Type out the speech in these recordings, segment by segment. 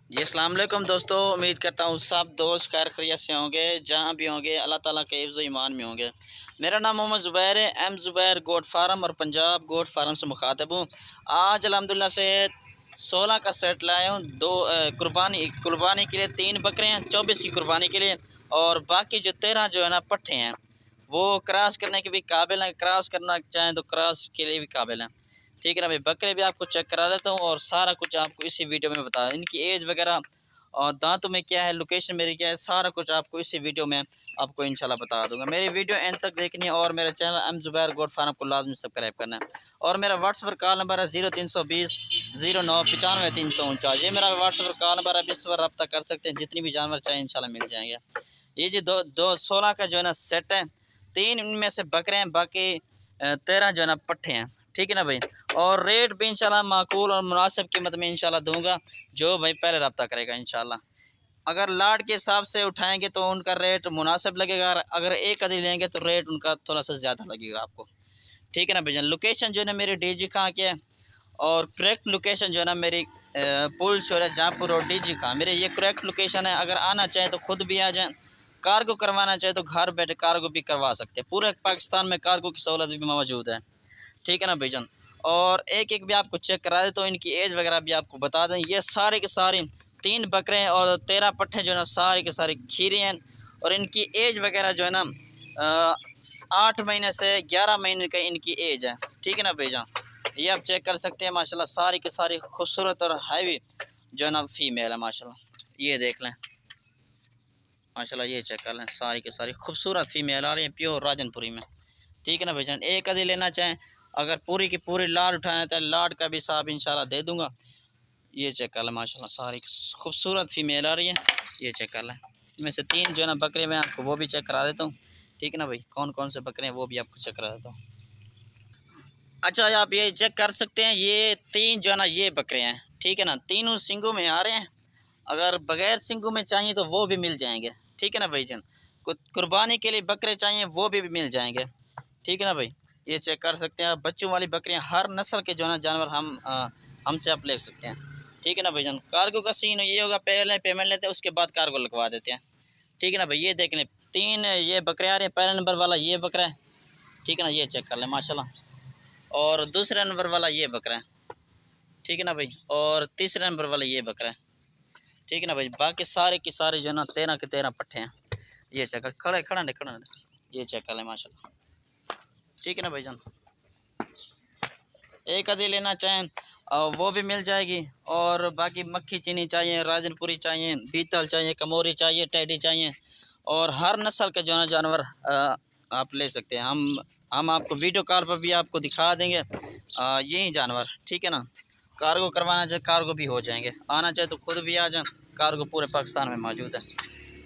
जी अस्सलाम वालेकुम दोस्तों, उम्मीद करता हूँ सब दोस्त खैर खैरियत से होंगे, जहाँ भी होंगे अल्लाह ताला के हिफ्ज़ ईमान में होंगे। मेरा नाम मोहम्मद ज़ुबैर है, एम ज़ुबैर गोट फार्म और पंजाब गोट फार्म से मुखातब हूँ। आज अल्हम्दुलिल्लाह से 16 का सेट लाया हूँ। दो कुर्बानी के लिए 3 बकरे हैं, 24 की कुर्बानी के लिए, और बाकी जो 13 जो है ना पट्ठे हैं वो क्रॉस करने के भी काबिल हैं। क्रॉस करना चाहें तो क्रॉस के लिए भी काबिल हैं। ठीक है ना भाई। बकरे भी आपको चेक करा देता हूँ और सारा कुछ आपको इसी वीडियो में बता दूँ। इनकी एज वगैरह और दांतों में क्या है, लोकेशन मेरी क्या है, सारा कुछ आपको इसी वीडियो में आपको इंशाल्लाह बता दूंगा। मेरी वीडियो एंड तक देखनी है और मेरे channel M Zubair goat farm को लाजमी सब्सक्राइब करना है। और मेरा व्हाट्सएप कॉल नंबर है 0320 09 95 349। ये मेरा व्हाट्सएप कॉल नंबर है, आप इस पर रब्ता कर सकते हैं। जितनी भी जानवर चाहिए इंशाल्लाह मिल जाएंगे। ये जी दो 16 का जो है ना सेट है। 3 इनमें से बकरे हैं, बाकी 13 जो है ना पट्ठे हैं। ठीक है ना भाई। और रेट भी इंशाल्लाह माकूल और मुनासिब कीमत में इंशाल्लाह दूंगा, जो भाई पहले रब्ता करेगा इंशाल्लाह। अगर लाट के हिसाब से उठाएंगे तो उनका रेट मुनासिब लगेगा, अगर एक आधी लेंगे तो रेट उनका थोड़ा सा ज़्यादा लगेगा आपको। ठीक है ना भैया। लोकेशन जो है ना मेरी डीजी खां की है, और करेक्ट लोकेशन जो है ना मेरी पुल शोर जहाँपुर रोड डीजी खां, मेरे ये करेक्ट लोकेशन है। अगर आना चाहें तो खुद भी आ जाएँ, कार्गो करवाना चाहे तो घर बैठे कार्गो भी करवा सकते हैं। पूरे पाकिस्तान में कार्गो की सहूलत भी मौजूद है। ठीक है ना भाईजान। और एक एक भी आपको चेक करा दे तो इनकी एज वगैरह भी आपको बता दें। ये सारे के सारे 3 बकरे हैं और 13 पट्ठे जो है ना सारे के सारे खीरे हैं। और इनकी एज वगैरह जो है ना 8 महीने से 11 महीने का इनकी एज है। ठीक है ना भाईजान। ये आप चेक कर सकते हैं। माशाल्लाह सारी के सारी खूबसूरत और हैवी जो है ना फीमेल है माशाल्लाह। ये देख लें माशाल्लाह, ये चेक कर लें, सारी की सारी खूबसूरत फीमेल आ रही है प्योर राजनपुरी में। ठीक है ना भाईजान। एक आधी लेना चाहें, अगर पूरी की पूरी लाट उठाना चाहें, लाट का भी हिसाब इंशाल्लाह दे दूंगा। ये चेक कर लें माशाल्लाह, सारी खूबसूरत फीमेल आ रही है। ये चेक कर लें। इनमें से 3 जो है ना बकरे में आपको वो भी चेक करा देता हूँ। ठीक है ना भाई। कौन कौन से बकरे हैं वो भी आपको चेक करा देता हूँ। अच्छा, आप ये चेक कर सकते हैं, ये 3 जो है ना ये बकरे हैं। ठीक है ना, तीनों सिंगों में आ रहे हैं। अगर बगैर सिंगों में चाहिए तो वो भी मिल जाएंगे। ठीक है ना भाईजान। कुर्बानी के लिए बकरे चाहिए वो भी मिल जाएंगे। ठीक है ना भाई। ये चेक कर सकते हैं आप। बच्चों वाली बकरियां हर नस्ल के जो है ना जानवर हमसे आप ले सकते हैं। ठीक है ना भाईजान। कार्गो का सीन ये होगा, पहले पेमेंट लेते हैं उसके बाद कार्गो लगवा देते हैं। ठीक है ना भाई। ये देख लें 3 ये बकरे आ रहे हैं। पहले नंबर वाला ये बकरा है। ठीक है ना, ये चेक कर लें माशाल्लाह। और दूसरे नंबर वाला ये बकरा है। ठीक है ना भाई। और तीसरे नंबर वाला ये बकरा है। ठीक है ना भाई। बाकी सारे के सारे जो है ना 13 के 13 पट्ठे हैं। ये चेक खड़े खड़ा नहीं खड़ा नहीं। ये चेक कर लें माशाल्लाह। ठीक है ना भाईजान। एक आधी लेना चाहें वो भी मिल जाएगी। और बाकी मक्खी चीनी चाहिए, राजनपुरी चाहिए, बीतल चाहिए, कमोरी चाहिए, टेडी चाहिए, और हर नस्ल के जो है ना जानवर आप ले सकते हैं। हम आपको वीडियो कॉल पर भी आपको दिखा देंगे यही जानवर। ठीक है ना। कार्गो करवाना चाहे कार्गो भी हो जाएंगे, आना चाहे तो खुद भी आ जाए, कार्गो पूरे पाकिस्तान में मौजूद है।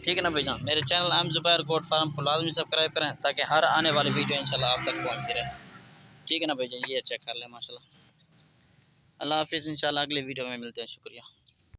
ठीक है ना भाईजान। मेरे channel M Zubair goat farm को लाजमी सब्सक्राइब करें ताकि हर आने वाली वीडियो इंशाल्लाह आप तक पहुँचती रहे। ठीक है ना भाईजान। ये चेक कर लें माशाल्लाह। अल्लाह हाफिज़। इंशाल्लाह अगले वीडियो में मिलते हैं। शुक्रिया।